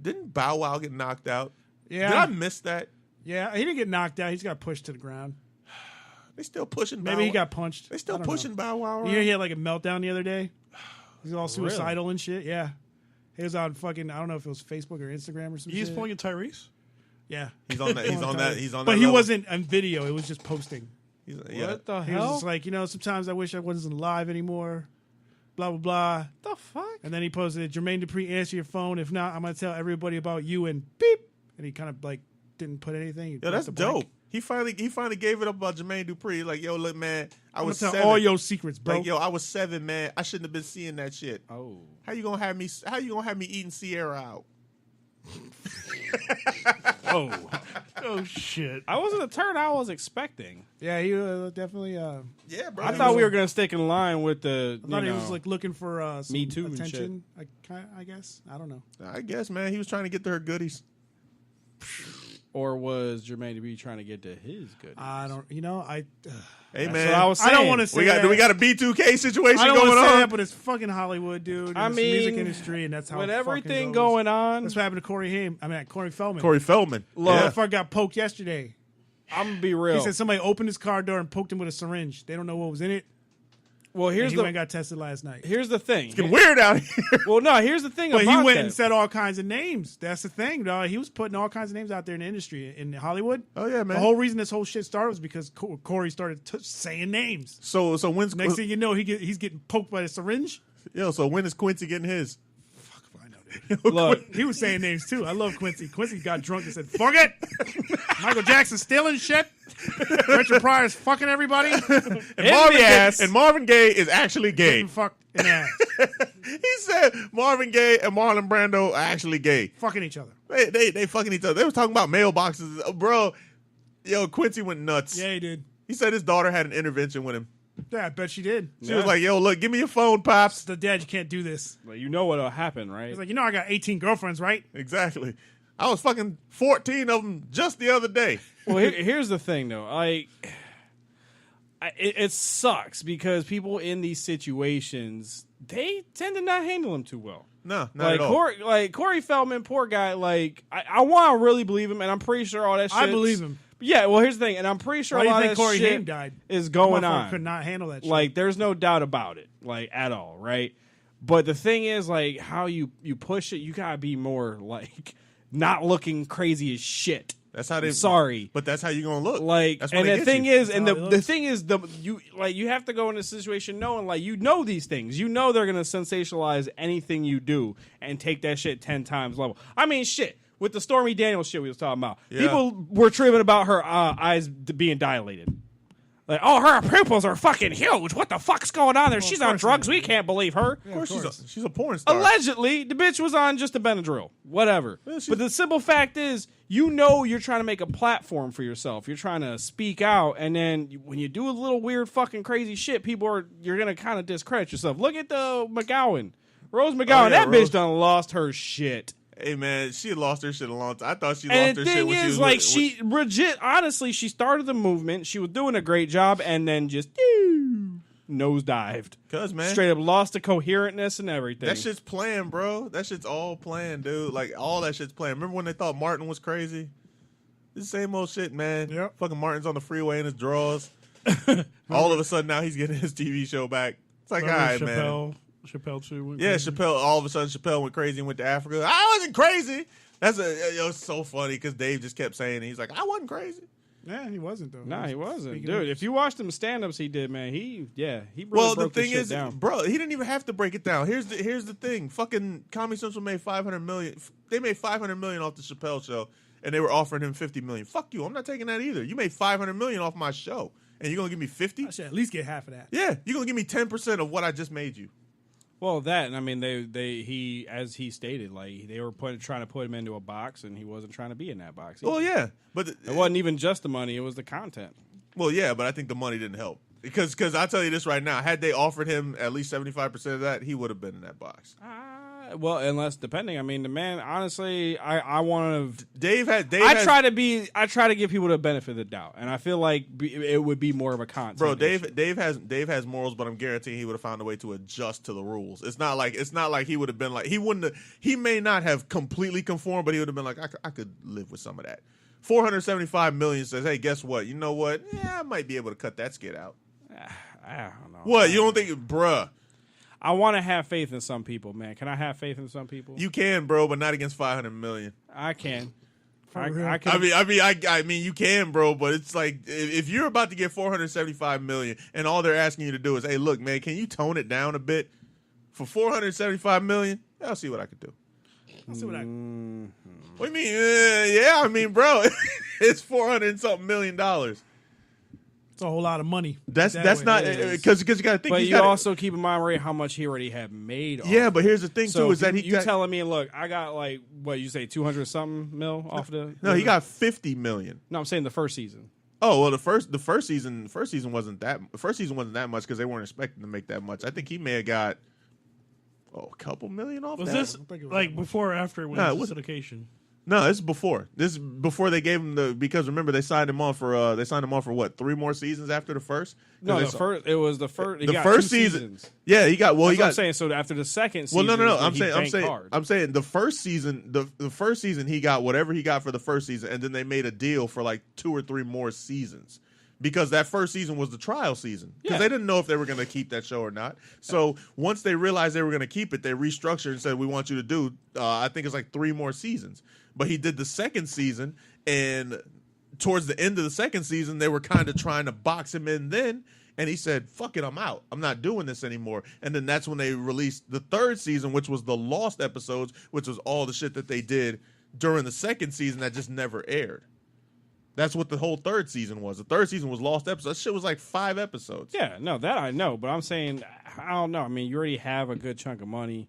Didn't Bow Wow get knocked out? Yeah. Did I miss that? Yeah, he didn't get knocked out. He's got pushed to the ground. They still pushing Bow Wow. Maybe he got punched. They still pushing Bow Wow around? You hear he had like a meltdown the other day? He's all suicidal and shit. Yeah. He was on fucking, I don't know if it was Facebook or Instagram or something. He's pointing at Tyrese? Yeah. He's on that. He's on that. He's on that. But he level. wasn't on video. It was just posting. What the He hell? was just like, sometimes I wish I wasn't alive anymore. Blah, blah, blah. The fuck? And then he posted, Jermaine Dupri, answer your phone. If not, I'm going to tell everybody about you and beep. And he kind of like didn't put anything. Yeah, that's dope. He finally gave it up about Jermaine Dupri. Like, yo, look, man, I was tell 7. all your secrets, bro. Like, yo, I was 7, man. I shouldn't have been seeing that shit. Oh. How you gonna have me eating Sierra out? Oh shit! I wasn't the turn I was expecting. Yeah, he definitely. Yeah, bro. I thought we were gonna stick in line with the. I thought he was like looking for some Me Too and attention. I guess I don't know. I guess, man, he was trying to get to her goodies. Or was Jermaine Dupri trying to get to his good? I don't. Hey, That's man, what I was saying. I don't want to say that. Do we got a B2K situation I don't going want to say on? that, but it's fucking Hollywood, dude. I It's mean, the music industry, and that's how with it everything fucking goes. going on. That's what happened to Corey Feldman. Corey Feldman. Look, Yeah. that fuck got poked yesterday. I'm gonna be real. He said somebody opened his car door and poked him with a syringe. They don't know what was in it. Well, He went and got tested last night. Here's the thing. It's getting weird out here. Well, no, here's the thing But about he went that. and said all kinds of names. That's the thing, dog. He was putting all kinds of names out there in the industry in Hollywood. Oh yeah, man. The whole reason this whole shit started was because Corey started saying names. So when's Next thing you know, he's getting poked by a syringe. so when is Quincy getting his? Look, He was saying names too. I love Quincy. Quincy got drunk and said, "Fuck it." Michael Jackson's stealing shit. Richard Pryor's fucking everybody. And Marvin Gaye is actually gay. Getting fucked in the ass. He said Marvin Gaye and Marlon Brando are actually gay. Fucking each other. They fucking each other. They was talking about mailboxes, bro. Yo, Quincy went nuts. Yeah, he did. He said his daughter had an intervention with him. Yeah, I bet she did. She was like, "Yo, look, give me your phone, pops." The dad, you can't do this. well, you know what'll happen, right? He's like, I got 18 girlfriends, right? Exactly. I was fucking 14 of them just the other day. Well, here's the thing, though. It sucks because people in these situations, they tend to not handle them too well. No, not at all. Corey Feldman, poor guy. I want to really believe him, and I'm pretty sure all that shit. I believe him. Yeah, well, here's the thing, and I'm pretty sure Why a do lot you of think Corey that Haim shit died? is going Motherfucker on. could not handle that shit. Like, there's no doubt about it, at all, right? But the thing is, how you push it, you gotta be more not looking crazy as shit. That's how they. Sorry, but that's how you gonna look. That's and the thing is, and the looks. thing is, you have to go in a situation knowing these things. You know they're gonna sensationalize anything you do and take that shit 10 times level. I mean, shit. With the Stormy Daniels shit we was talking about, people were tripping about her eyes being dilated. Like, oh, her pupils are fucking huge. What the fuck's going on there? She's on drugs. We can't believe her. of course she's a porn star. Allegedly, the bitch was on just a Benadryl. Whatever. But the simple fact is, you're trying to make a platform for yourself. You're trying to speak out, and then when you do a little weird fucking crazy shit, you're going to kind of discredit yourself. Look at the McGowan. Rose McGowan. That bitch done lost her shit. Hey man, she had lost her shit a long time. I thought she And lost her shit when she was she legit, honestly, she started the movement. She was doing a great job, and then just nosedived. Cause man, Straight up lost the coherentness and everything. that shit's planned, bro. That shit's all planned, dude. Like all that shit's planned. Remember when they thought Martin was crazy? It's the same old shit, man. Yep. Fucking Martin's on the freeway in his drawers. All of a sudden now he's getting his TV show back. It's like, all right, man. Chappelle too. Yeah, Chappelle. All of a sudden, Chappelle went crazy and went to Africa. I wasn't crazy. It's so funny because Dave just kept saying it. He's like, I wasn't crazy. Yeah, he wasn't though. Nah, he wasn't, Speaking dude. of- If you watched them stand-ups he did, man, he really Well, the broke this thing shit is, down. bro, he didn't even have to break it down. Here's the thing. Fucking Comedy Central made $500 million. They made $500 million off the Chappelle show, and they were offering him $50 million. Fuck you. I'm not taking that either. You made $500 million off my show, and you're gonna give me 50? I should at least get half of that. Yeah, you're gonna give me 10% of what I just made you. Well, that, and I mean, he as he stated, they were trying to put him into a box, and he wasn't trying to be in that box. Well, yeah, but It wasn't even just the money; it was the content. Well, yeah, but I think the money didn't help because I'll tell you this right now: had they offered him at least 75% of that, he would have been in that box. Well, unless depending. I mean, the man. Honestly, I want to. Dave I has, try to give people the benefit of the doubt, and I feel like it would be more of a content. bro. issue. Dave has morals, but I'm guaranteeing he would have found a way to adjust to the rules. It's not like he would have been like he may not have completely conformed, but he would have been like I could live with some of that. 475 million says, hey, guess what? You know what? Yeah, I might be able to cut that skit out. I don't know. What? You don't think, bruh? I want to have faith in some people, man. Can I have faith in some people? You can, bro, but not against 500 million. I can. real. I mean, you can, bro, but it's like if you're about to get 475 million, and all they're asking you to do is, hey, look, man, can you tone it down a bit for 475 million? I'll see what I could do. I'll see what I. What do you mean? Yeah, I mean, bro, it's 400 and something $million. It's a whole lot of money. That's that not way. because you got to think. But you also keep in mind, Ray, how much he already had made. Yeah, off but here's the thing so too is that you telling me, look, I got like what you say, 200 something mil off the. No, he got 50 million. No, I'm saying the first season. Oh well, the first season wasn't that much because they weren't expecting to make that much. I think he may have got a couple million off. Was that. this like before or after it was syndication? No, this is before. This is before they gave him because remember they signed him on for what 3 more seasons after the first? No, it was the first. He the got first 2 season. seasons. Yeah, he got. Well, That's he got. what I'm saying. So after the second season, Well, no. I'm I'm saying the first season. The first season he got whatever he got for the first season, and then they made a deal for like 2 or 3 more seasons. Because that first season was the trial season. Because they didn't know if they were going to keep that show or not. So once they realized they were going to keep it, they restructured and said, we want you to do, I think it's like 3 more seasons. But he did the second season, and towards the end of the second season, they were kind of trying to box him in then. And he said, fuck it, I'm out. I'm not doing this anymore. And then that's when they released the third season, which was the lost episodes, which was all the shit that they did during the second season that just never aired. That's what the whole third season was. The third season was lost episodes. That shit was like 5 episodes. Yeah, no, that I know. But I'm saying, I don't know. I mean, you already have a good chunk of money.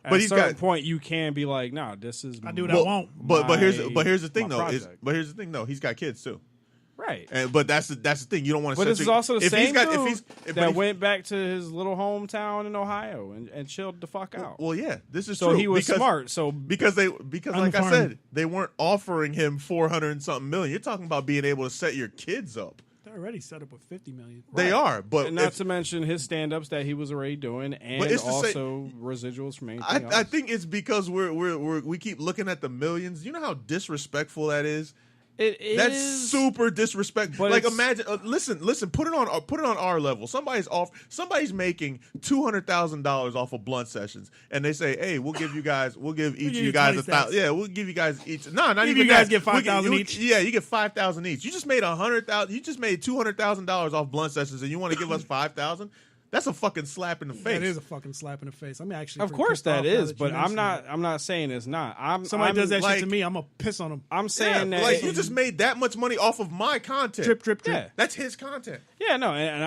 At a certain point, you can be like, "No, this is." I do what I want. But here's the thing though. Project. He's got kids too. Right. But that's the thing. You don't want to. But this is also the same dude that went went back to his little hometown in Ohio and chilled the fuck out. Well, yeah, this is so true. he was smart. So because like I said, they weren't offering him 400 and something million. You're talking about being able to set your kids up. They're already set up with 50 million. They are, but and not to mention his stand-ups that he was already doing, and also residuals from anything else. I think it's because we keep looking at the millions. You know how disrespectful that is. It is. That's super disrespectful. Like imagine, listen. Put it on our level. Somebody's making $200,000 off of blunt sessions, and they say, "Hey, we'll give each of you guys 1,000. Yeah, we'll give you guys each. No, not even you guys get 5,000 each. Yeah, you get 5,000 each. You just made 100,000. You just made $200,000 off blunt sessions, and you want to give us 5,000? That's a fucking slap in the face. That is a fucking slap in the face. I'm actually. Of course that is, but I'm not saying it's not. Somebody does that shit to me, I'm gonna piss on them. I'm saying that like you just made that much money off of my content. Drip, drip, drip. Yeah. That's his content. Yeah, no, and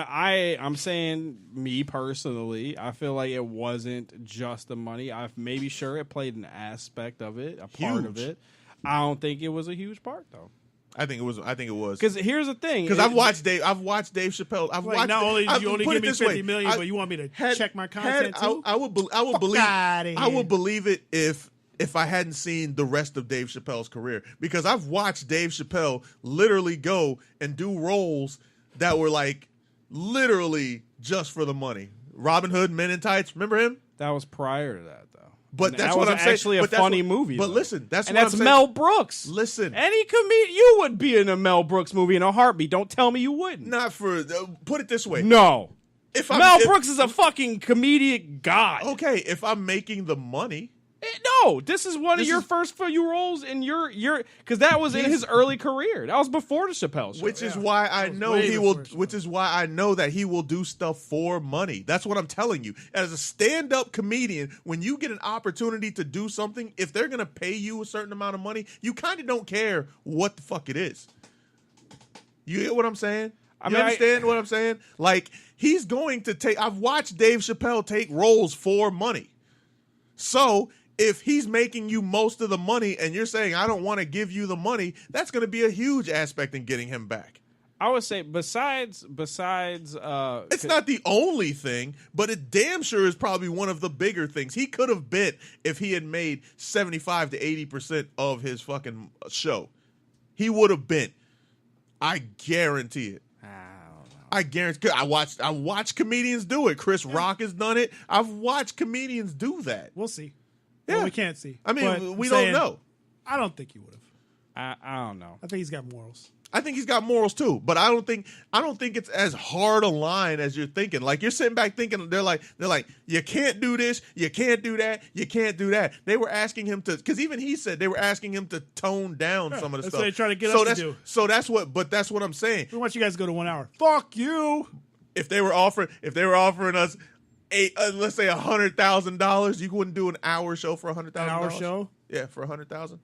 I'm saying me personally, I feel like it wasn't just the money. I'm maybe sure it played an aspect of it, a part of it. I don't think it was a huge part though. I think it was. Because here's the thing. Because I've watched Dave Chappelle. Not only did you only give me 50 million, but you want me to check my content too? I would believe it if I hadn't seen the rest of Dave Chappelle's career. Because I've watched Dave Chappelle literally go and do roles that were like literally just for the money. Robin Hood, Men in Tights. Remember him? That was prior to that, though. But and that's that what was I'm saying. Actually, a funny movie. But though. listen, that's Mel Brooks. Listen, any comedian, you would be in a Mel Brooks movie in a heartbeat. Don't tell me you wouldn't. Not for put it this way. No, Mel Brooks is a fucking comedic god. Okay, if I'm making the money. No, this is one of your first few roles in your because that was in his early career. That was before the Chappelle show. Which is why I know he will. Which is why I know that he will do stuff for money. That's what I'm telling you. As a stand-up comedian, when you get an opportunity to do something, if they're gonna pay you a certain amount of money, you kind of don't care what the fuck it is. You get what I'm saying? You understand what I'm saying? Like he's going to take. I've watched Dave Chappelle take roles for money. So if he's making you most of the money and you're saying, I don't want to give you the money, that's going to be a huge aspect in getting him back. I would say besides It's not the only thing, but it damn sure is probably one of the bigger things. He could have bit if he had made 75 to 80% of his fucking show. He would have bent. I guarantee it. I guarantee. I watched comedians do it. Chris Rock has done it. I've watched comedians do that. We'll see. Yeah. Well, we can't see. I mean, But we I'm don't saying, know. I don't think he would have. I don't know. I think he's got morals. I think he's got morals too, but I don't think it's as hard a line as you're thinking. Like you're sitting back thinking they're like you can't do this, you can't do that, you can't do that. They were asking him to, because even he said they were asking him to tone down some of the That's stuff. what they try to get us to do. So that's what I'm saying. We want you guys to go to 1 hour. Fuck you. If they were offering us let's say $100,000, you wouldn't do an hour show for $100,000. An hour show? Yeah, for $100,000.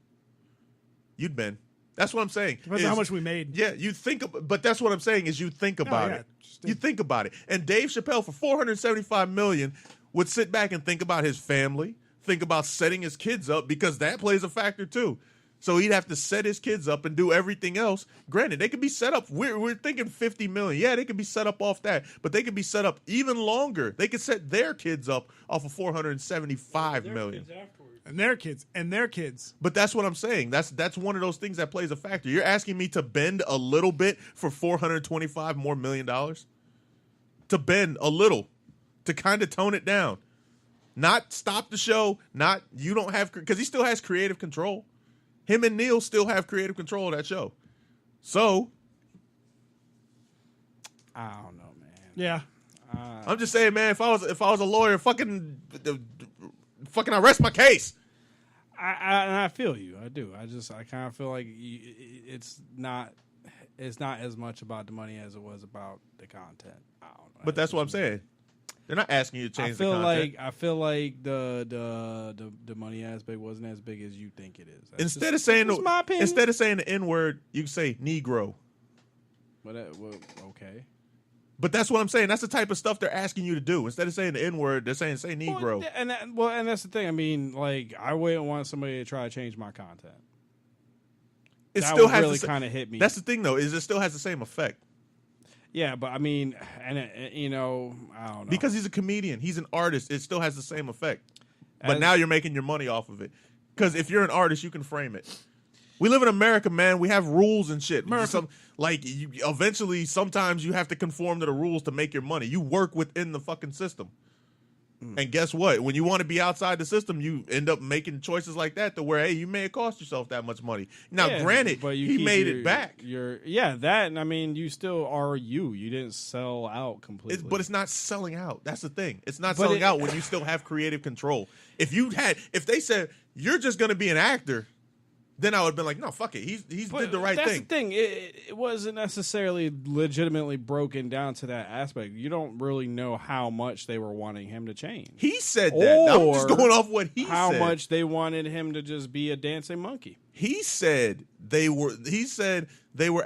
You'd been. That's what I'm saying. Depends on how much we made. Yeah, you think, but that's what I'm saying is you think about yeah. it. You think about it. And Dave Chappelle for $475 million would sit back and think about his family, think about setting his kids up, because that plays a factor too. So he'd have to set his kids up and do everything else. Granted, they could be set up. We're thinking $50 million. Yeah, they could be set up off that, but they could be set up even longer. They could set their kids up off of $475 million. And their kids. But that's what I'm saying. That's one of those things that plays a factor. You're asking me to bend a little bit for $425 more million? To bend a little. To kind of tone it down. Not stop the show. Not, you don't have, because he still has creative control. Him and Neil still have creative control of that show. So, I don't know, man. Yeah. I'm just saying, man, if I was a lawyer, fucking I rest my case. I feel you. I do. I kind of feel like it's not as much about the money as it was about the content. I don't know. But that's what I'm saying. They're not asking you to change the content. I feel like the money aspect wasn't as big as you think it is. Instead of saying the N word, you can say Negro. But okay. But that's what I'm saying. That's the type of stuff they're asking you to do. Instead of saying the N word, they're saying say Negro. And that's the thing. I mean, like, I wouldn't want somebody to try to change my content. It that still would has really kind of hit me. That's the thing, though, is it still has the same effect. Yeah, but I mean, and I don't know, because he's a comedian, he's an artist. It still has the same effect. But now you're making your money off of it. Because if you're an artist, you can frame it. We live in America, man. We have rules and shit. Eventually, sometimes you have to conform to the rules to make your money. You work within the fucking system. And guess what? When you want to be outside the system, you end up making choices like that to where, hey, you may have cost yourself that much money. Now, granted, but he made it back. That, and I mean, you still are you. You didn't sell out completely. But it's not selling out. That's the thing. It's not selling out when you still have creative control. If they said, you're just going to be an actor, then I would have been like, no, fuck it. He did the right thing. That's the thing. It wasn't necessarily legitimately broken down to that aspect. You don't really know how much they were wanting him to change. He said that. I'm just going off what he said. How much they wanted him to just be a dancing monkey. He said they were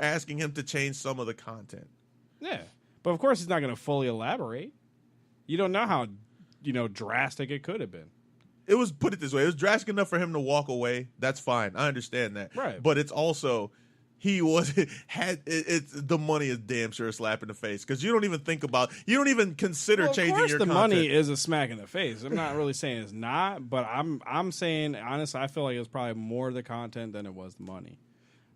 asking him to change some of the content. Yeah. But of course he's not going to fully elaborate. You don't know how, drastic it could have been. It was, put it this way, it was drastic enough for him to walk away. That's fine. I understand that. Right. But it's also, the money is damn sure a slap in the face, because you don't even consider changing your content. Of course the money is a smack in the face. I'm not really saying it's not, but I'm saying, honestly, I feel like it was probably more the content than it was the money.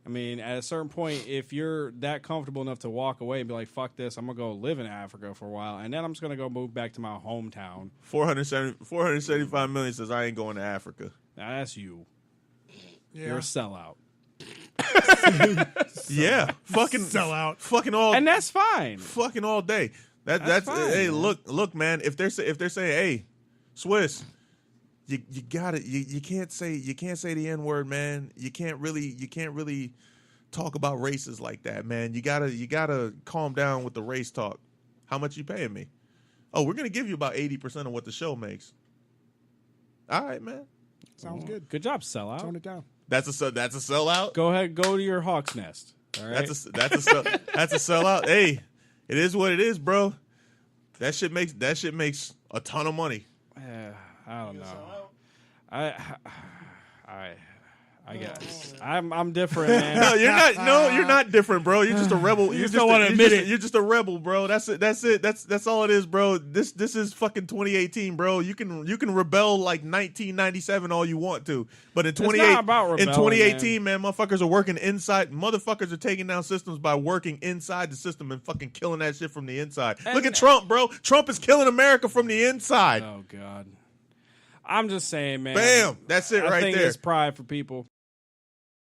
I mean, at a certain point, if you're that comfortable enough to walk away and be like, fuck this, I'm going to go live in Africa for a while, and then I'm just going to go move back to my hometown. 475 million says I ain't going to Africa. Now, that's you. Yeah. You're a sellout. Yeah. Fucking sellout. Fucking all. And that's fine. Fucking all day. That's fine, hey, man. look, man, if they're saying, hey, Swiss, you gotta, you can't say the N-word, man. You can't really talk about races like that, man. You gotta calm down with the race talk. How much you paying me? Oh, we're gonna give you about 80% of what the show makes. All right, man. Sounds good. Good job, sellout. Tone it down. That's a sellout. Go ahead, go to your hawk's nest. All right. That's a sellout. Hey, it is what it is, bro. That shit makes a ton of money. I don't know. I I guess I'm different, man. No, you're not. No, you're not different, bro. You're just a rebel. just don't wanna admit it. You're just a rebel, bro. That's it. That's it. That's all it is, bro. This is fucking 2018, bro. You can rebel like 1997 all you want to, but in 2018, man, motherfuckers are working inside. Motherfuckers are taking down systems by working inside the system and fucking killing that shit from the inside. Look at Trump, bro. Trump is killing America from the inside. Oh God. I'm just saying, man. Bam. That's it right I think there. it's pride for people.